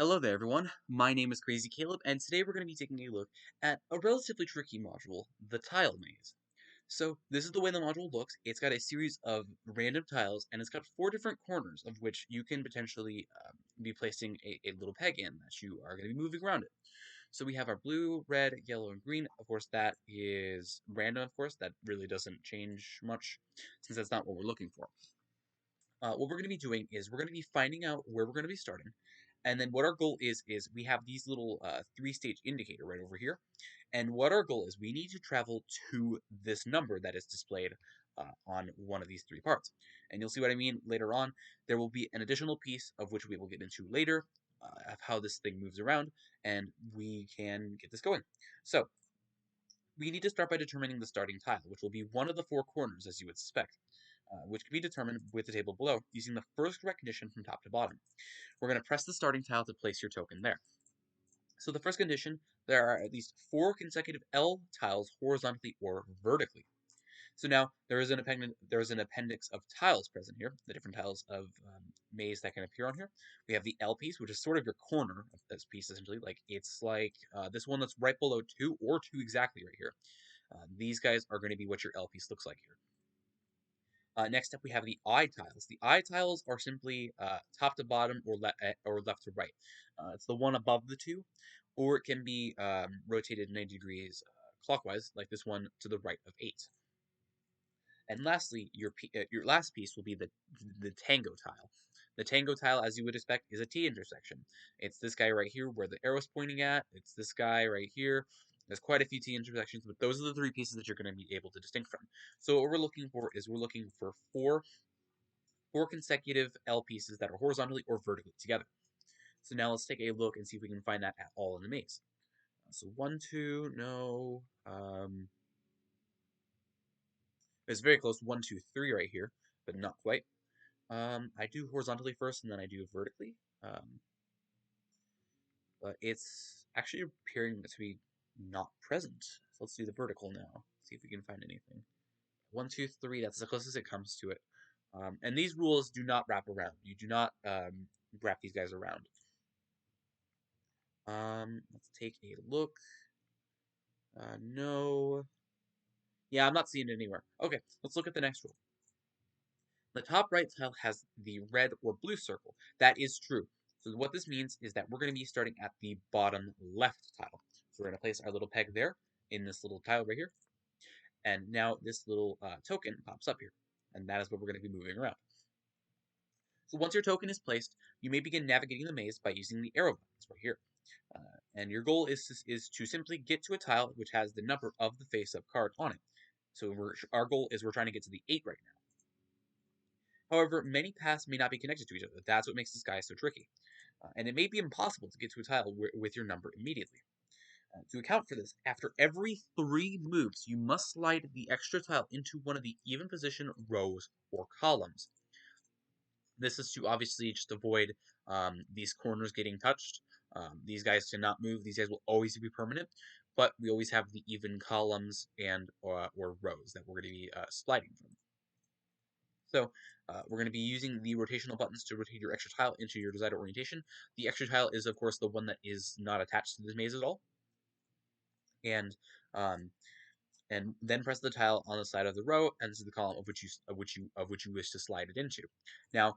Hello there, everyone. My name is Crazy Caleb, and today we're going to be taking a look at a relatively tricky module, the tile maze. So this is the way the module looks. It's got a series of random tiles, and it's got four different corners of which you can potentially be placing a little peg in that you are going to be moving around it. So we have our blue, red, yellow, and green. Of course, that is random, of course. That really doesn't change much since that's not what we're looking for. What we're going to be doing is we're going to be finding out where we're going to be starting. And then what our goal is we have these little three-stage indicator right over here. And what our goal is, we need to travel to this number that is displayed on one of these three parts. And you'll see what I mean later on. There will be an additional piece of which we will get into later of how this thing moves around, and we can get this going. So we need to start by determining the starting tile, which will be one of the four corners, as you would suspect, which can be determined with the table below using the first correct condition from top to bottom. We're going to press the starting tile to place your token there. So the first condition, there are at least four consecutive L tiles horizontally or vertically. So now there is an appendix of tiles present here, the different tiles of maze that can appear on here. We have the L piece, which is sort of your corner of this piece, essentially. It's like this one that's right below 2 or 2 exactly right here. These guys are going to be what your L piece looks like here. Next up, we have the eye tiles. The eye tiles are simply top to bottom or left to right. It's the one above the two, or it can be rotated 90 degrees clockwise, like this one to the right of 8. And lastly, your last piece will be the tango tile. The tango tile, as you would expect, is a T intersection. It's this guy right here where the arrow's pointing at. It's this guy right here. There's quite a few T intersections, but those are the three pieces that you're going to be able to distinct from. So what we're looking for is we're looking for four consecutive L pieces that are horizontally or vertically together. So now let's take a look and see if we can find that at all in the maze. So 1, 2, no. It's very close. 1, 2, 3 right here, but not quite. I do horizontally first, and then I do vertically. But it's actually appearing to be not present. So let's do the vertical now. See if we can find anything. 1, 2, 3. That's the closest it comes to it. And these rules do not wrap around. You do not wrap these guys around. Let's take a look. No. Yeah, I'm not seeing it anywhere. Okay, let's look at the next rule. The top right tile has the red or blue circle. That is true. So what this means is that we're going to be starting at the bottom left tile. So we're going to place our little peg there in this little tile right here. And now this little token pops up here. And that is what we're going to be moving around. So once your token is placed, you may begin navigating the maze by using the arrow buttons right here. And your goal is to simply get to a tile which has the number of the face-up card on it. So our goal is we're trying to get to the 8 right now. However, many paths may not be connected to each other. That's what makes this guy so tricky. And it may be impossible to get to a tile with your number immediately. To account for this, after every 3 moves, you must slide the extra tile into one of the even position rows or columns. This is to obviously just avoid these corners getting touched. These guys cannot move. These guys will always be permanent, but we always have the even columns and or rows that we're going to be sliding from. So we're going to be using the rotational buttons to rotate your extra tile into your desired orientation. The extra tile is, of course, the one that is not attached to the maze at all. And then press the tile on the side of the row and this is the column of which you wish to slide it into. Now,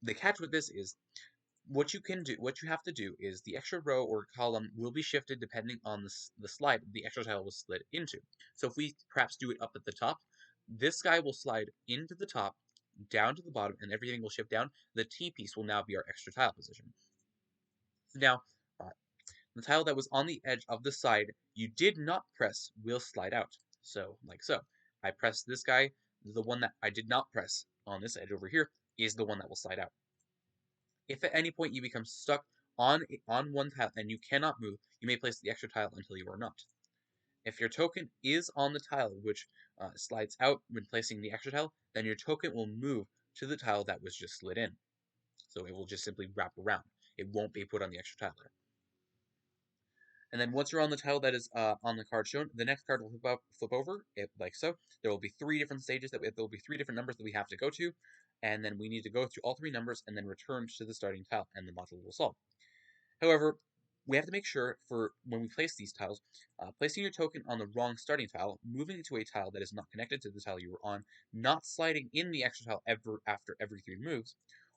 the catch with this is what you have to do is the extra row or column will be shifted depending on the slide the extra tile was slid into. So if we perhaps do it up at the top, this guy will slide into the top, down to the bottom, and everything will shift down. The T piece will now be our extra tile position. Now, the tile that was on the edge of the side you did not press will slide out. So, like so. I pressed this guy. The one that I did not press on this edge over here is the one that will slide out. If at any point you become stuck on one tile and you cannot move, you may place the extra tile until you are not. If your token is on the tile which slides out when placing the extra tile, then your token will move to the tile that was just slid in. So it will just simply wrap around. It won't be put on the extra tile there. And then once you're on the tile that is on the card shown, the next card will flip over, like so. There will be 3 different stages, there will be 3 different numbers that we have to go to, and then we need to go through all 3 numbers and then return to the starting tile, and the module will solve. However, we have to make sure for when we place these tiles, placing your token on the wrong starting tile, moving to a tile that is not connected to the tile you were on, not sliding in the extra tile ever after every 3 moves,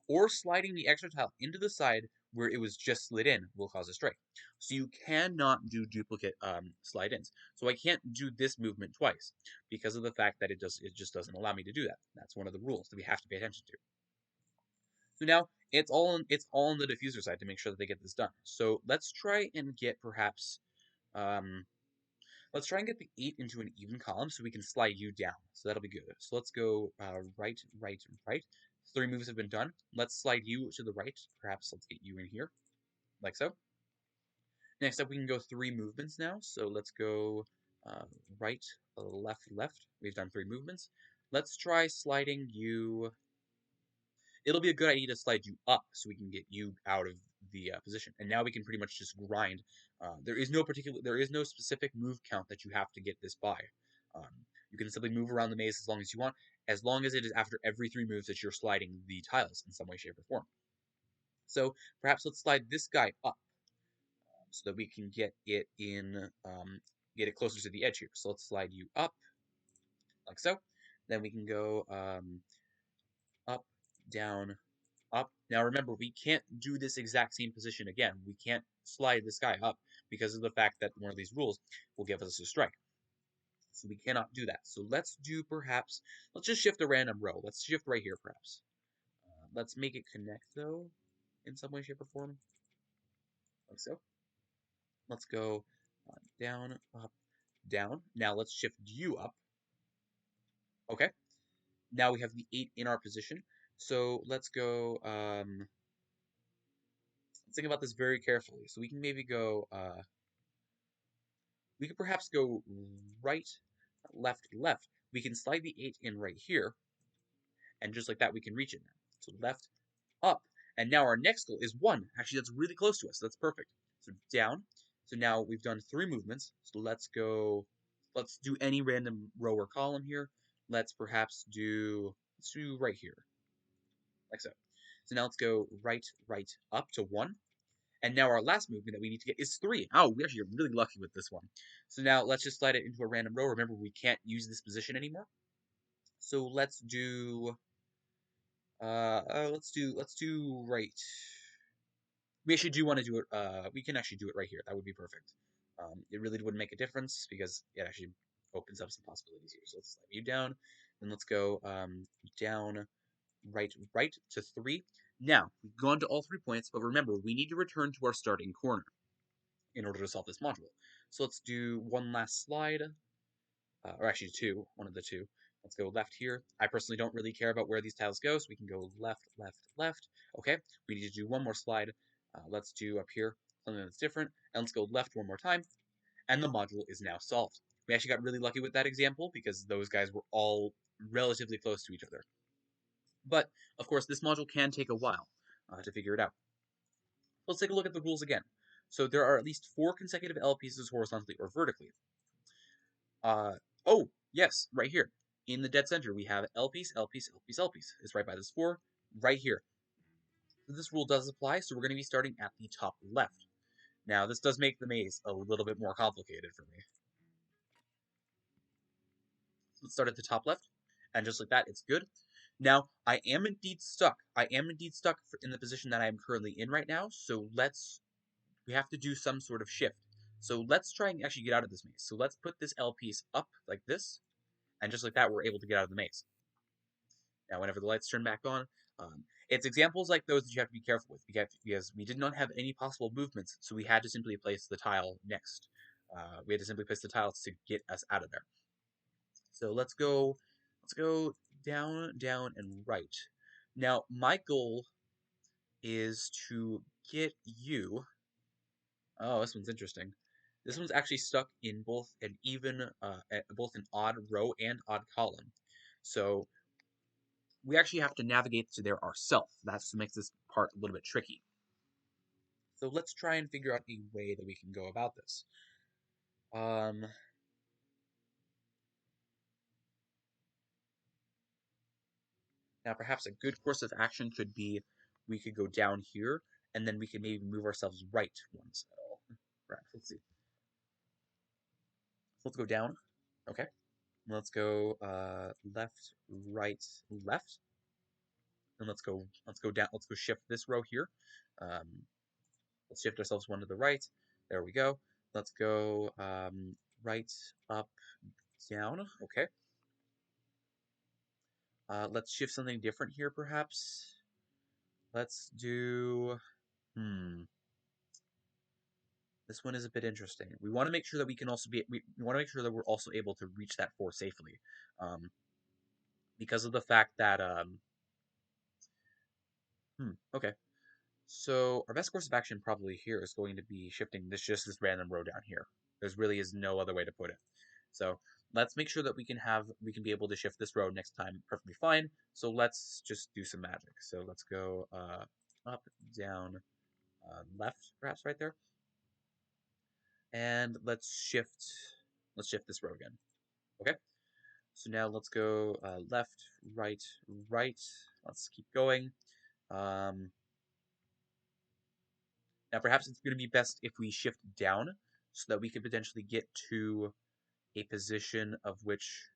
or sliding the extra tile into the side where it was just slid in will cause a strike. So you cannot do duplicate slide-ins. So I can't do this movement twice because of the fact that it just doesn't allow me to do that. That's one of the rules that we have to pay attention to. So now it's all on the diffuser side to make sure that they get this done. So let's try and get perhaps um, let's try and get the 8 into an even column so we can slide you down. So that'll be good. So let's go right, right, right. 3 moves have been done. Let's slide you to the right. Perhaps let's get you in here, like so. Next up, we can go 3 movements now. So let's go uh, right, left, left. We've done 3 movements. Let's try sliding you. It'll be a good idea to slide you up so we can get you out of the position. And now we can pretty much just grind. There is no specific move count that you have to get this by. You can simply move around the maze as long as you want, as long as it is after every 3 moves that you're sliding the tiles in some way, shape, or form. So perhaps let's slide this guy up so that we can get it get it closer to the edge here. So let's slide you up like so. Then we can go up, down, up. Now remember, we can't do this exact same position again. We can't slide this guy up because of the fact that one of these rules will give us a strike. So we cannot do that. So let's do perhaps, let's just shift a random row. Let's shift right here perhaps. Let's make it connect though in some way, shape, or form. Like so. Let's go down, up, down. Now let's shift you up. Okay. Now we have the 8 in our position. So let's go, let's think about this very carefully. So we can maybe go, we could perhaps go right, left, left. We can slide the 8 in right here, and just like that, we can reach it now. So left, up, and now our next goal is 1. Actually, that's really close to us. So that's perfect. So down. So now we've done 3 movements. So let's do any random row or column here. Let's do right here, like so. So now let's go right, right, up to 1. And now our last movement that we need to get is 3. Oh, we actually are really lucky with this one. So now let's just slide it into a random row. Remember, we can't use this position anymore. So let's do right. We actually do want to do it. We can actually do it right here. That would be perfect. It really wouldn't make a difference because it actually opens up some possibilities here. So let's slide you down. Then let's go down, right, right to 3. Now, we've gone to all 3 points, but remember, we need to return to our starting corner in order to solve this module. So let's do one last slide, or actually 2, one of the 2. Let's go left here. I personally don't really care about where these tiles go, so we can go left, left, left. Okay, we need to do one more slide. Let's do up here something that's different, and let's go left one more time, and the module is now solved. We actually got really lucky with that example because those guys were all relatively close to each other. But, of course, this module can take a while to figure it out. Let's take a look at the rules again. So there are at least 4 consecutive L pieces horizontally or vertically. Oh, yes, right here. In the dead center, we have L piece, L piece, L piece, L piece. It's right by this 4, right here. So this rule does apply, so we're going to be starting at the top left. Now, this does make the maze a little bit more complicated for me. Let's start at the top left, and just like that, it's good. Now, I am indeed stuck. I am indeed stuck in the position that I am currently in right now, so we have to do some sort of shift. So let's try and actually get out of this maze. So let's put this L piece up like this, and just like that, we're able to get out of the maze. Now, whenever the lights turn back on, it's examples like those that you have to be careful with because we did not have any possible movements, so we had to simply place the tile next. We had to simply place the tiles to get us out of there. So let's go down, down, and right. Now, my goal is to get you. Oh, this one's interesting. This one's actually stuck in both both an odd row and odd column. So we actually have to navigate to there ourselves. That's what makes this part a little bit tricky. So let's try and figure out a way that we can go about this. Um, Now perhaps a good course of action could be we could go down here and then we can maybe move ourselves right one cell. Perhaps. Let's see. So let's go down. Okay. Let's go left, right, left, and let's go down. Let's go shift this row here. Um, let's shift ourselves one to the right. There we go. Let's go right, up, down. Okay. Let's shift something different here, perhaps. Let's do. This one is a bit interesting. We want to make sure that we can also be. We want to make sure that we're also able to reach that four safely, um, because of the fact that. Okay. So our best course of action probably here is going to be shifting this random row down here. There really is no other way to put it. So let's make sure that we can be able to shift this row next time perfectly fine. So let's just do some magic. So let's go up, down, left, perhaps right there, and let's shift this row again. Okay. So now let's go left, right, right. Let's keep going. Um, Now, perhaps it's going to be best if we shift down so that we could potentially get to a position of which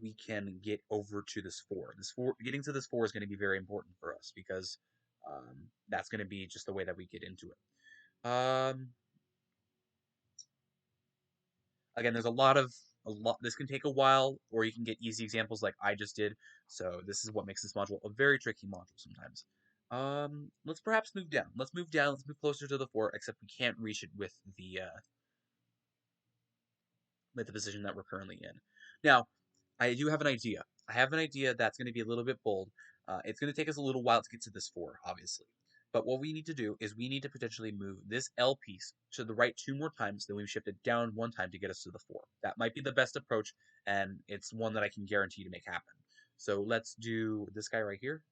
we can get over to this four. Getting to this four is going to be very important for us because that's going to be just the way that we get into it. Again, there's a lot. This can take a while, or you can get easy examples like I just did. So this is what makes this module a very tricky module sometimes. Let's perhaps move down. Let's move down. Let's move closer to the four. Except we can't reach it with the position that we're currently in. Now, I do have an idea. I have an idea that's going to be a little bit bold. It's going to take us a little while to get to this four, obviously. But what we need to do is we need to potentially move this L piece to the right two more times, then we shift it down one time to get us to the four. That might be the best approach, and it's one that I can guarantee to make happen. So let's do this guy right here.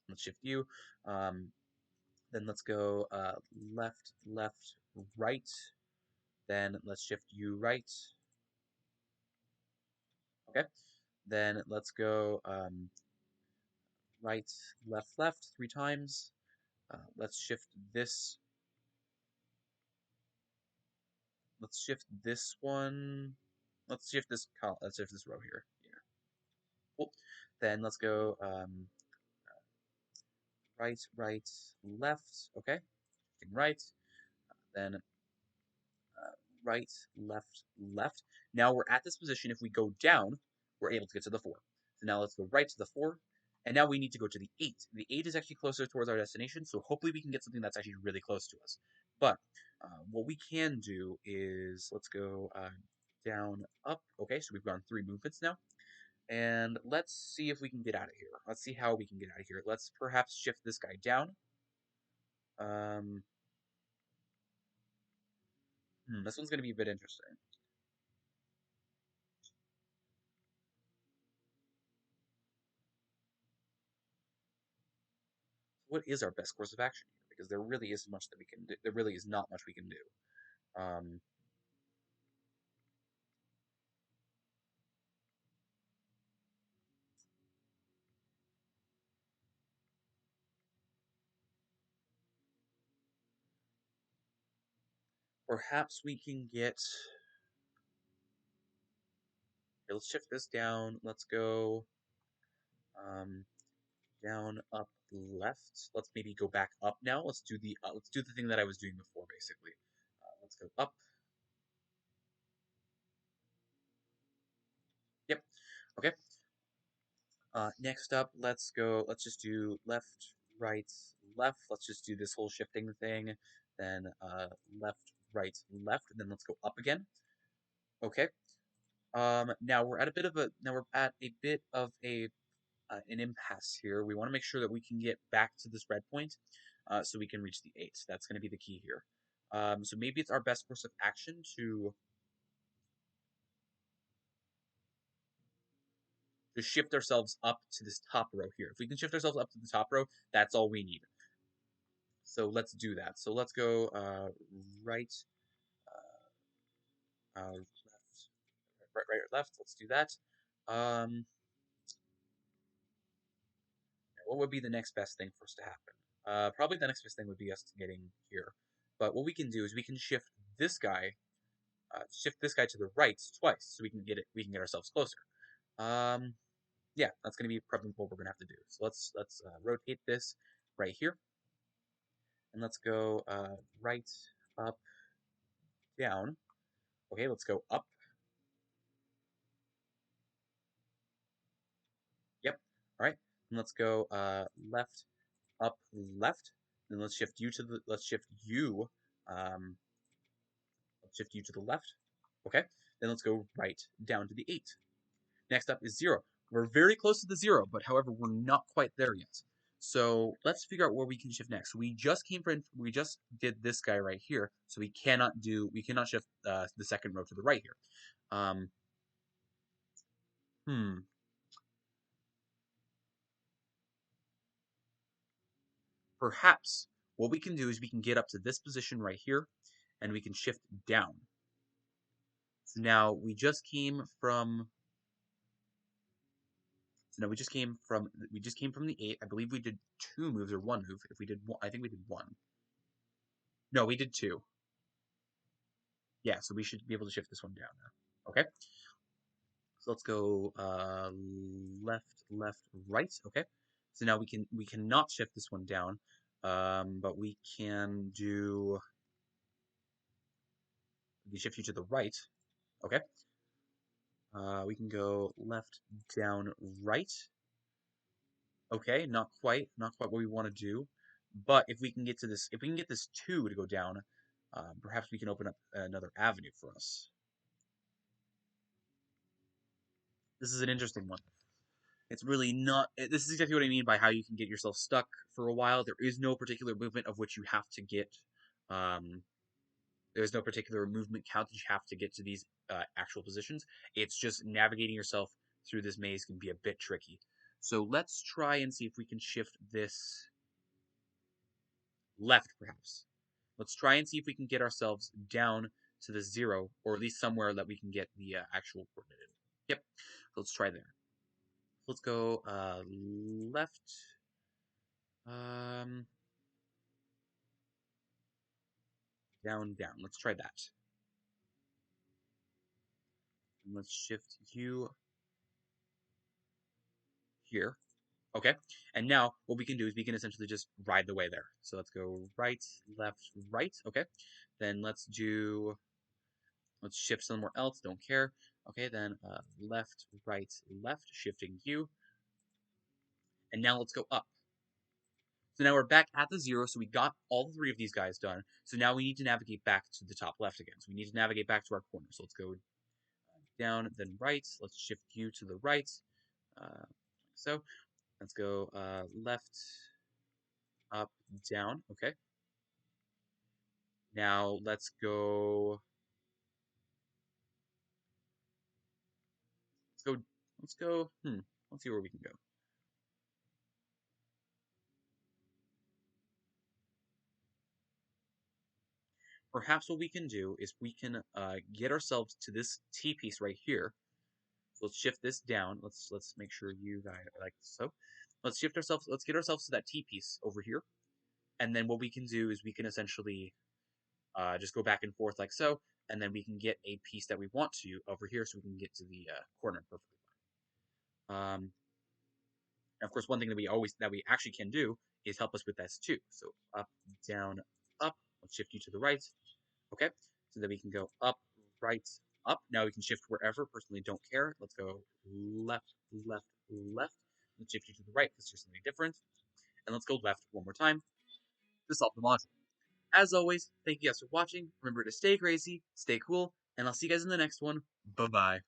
Let's shift you. Um, then let's go left, left, right. Then let's shift you right. Okay. Then let's go right, left, left three times. Let's shift this. Let's shift this one. Let's shift this row here. Yeah. Cool. Then let's go right, right, left. Okay. Shifting right. Then right, left, left. Now we're at this position. If we go down, we're able to get to the four. So now let's go right to the four. And now we need to go to the eight. The eight is actually closer towards our destination, so hopefully we can get something that's actually really close to us. But what we can do is let's go down, up. Okay, so we've gone three movements now. And let's see if we can get out of here. Let's see how we can get out of here. Let's perhaps shift this guy down. Um, this one's going to be a bit interesting. What is our best course of action here? Because there really isn't much that we can do. There really is not much we can do. Perhaps we can get. Here, let's shift this down. Let's go um, down, up, left. Let's maybe go back up now. Let's do the thing that I was doing before, basically. Let's go up. Yep. Okay. Next up, let's go. Let's just do left, right, left. Let's just do this whole shifting thing. Then left, right, left. And then let's go up again. Okay. Now we're at a bit of a an impasse here. We want to make sure that we can get back to this red point, so we can reach the eight. That's going to be the key here. So maybe it's our best course of action to shift ourselves up to this top row here. If we can shift ourselves up to the top row, that's all we need. So let's do that. So let's go right, left, right, or left. Let's do that. Um, what would be the next best thing for us to happen? Probably the next best thing would be us getting here. But what we can do is we can shift this guy to the right twice, so we can get it. We can get ourselves closer. Um, yeah, that's going to be probably what we're going to have to do. So let's rotate this right here, and let's go right, up, down. Okay, let's go up. Yep. All right, and let's go left, up, left. Then let's shift you. Um, let's shift you to the left. Okay. Then let's go right down to the 8. Next up is 0. We're very close to the 0, but however, we're not quite there yet. So let's figure out where we can shift next. We just did this guy right here, so we cannot shift the second row to the right here. Um, hmm. Perhaps what we can do is we can get up to this position right here, and we can shift down. So now we just came from the 8. I believe we did 2 moves or 1 move. If we did one, I think we did 1. No, we did 2. Yeah, so we should be able to shift this one down now. Okay. So let's go left, left, right. Okay. So now we cannot shift this one down, but we can shift you to the right. Okay. We can go left, down, right. Okay, not quite what we want to do, but if we can get this 2 to go down, perhaps we can open up another avenue for us. This is an interesting one. It's really not. This is exactly what I mean by how you can get yourself stuck for a while. There is no particular movement of which you have to get. Um, there's no particular movement count that you have to get to these actual positions. It's just navigating yourself through this maze can be a bit tricky. So let's try and see if we can shift this left, perhaps. Let's try and see if we can get ourselves down to the 0, or at least somewhere that we can get the actual coordinate in. Yep. So let's try there. Let's go left. Um, down, down. Let's try that. And let's shift you here. Okay. And now what we can do is we can essentially just ride the way there. So let's go right, left, right. Okay. Then let's shift somewhere else. Don't care. Okay. Then left, right, left, shifting you. And now let's go up. So now we're back at the 0, so we got all 3 of these guys done. So now we need to navigate back to the top left again. So we need to navigate back to our corner. So let's go down, then right. Let's shift you to the right. So let's go left, up, down. Okay. Now let's go. Let's go. Let's go. Let's see where we can go. Perhaps what we can do is we can get ourselves to this T piece right here. So let's shift this down. Let's make sure you guys are like so. Let's shift ourselves. Let's get ourselves to that T piece over here, and then what we can do is we can essentially just go back and forth like so, and then we can get a piece that we want to over here, so we can get to the corner perfectly fine. And of course, one thing that we actually can do is help us with this too. So up, down, up. Let's shift you to the right. Okay, so then we can go up, right, up. Now we can shift wherever. Personally, don't care. Let's go left, left, left. Let's shift you to the right because there's something different. And let's go left one more time to solve the module. As always, thank you guys for watching. Remember to stay crazy, stay cool, and I'll see you guys in the next one. Bye-bye.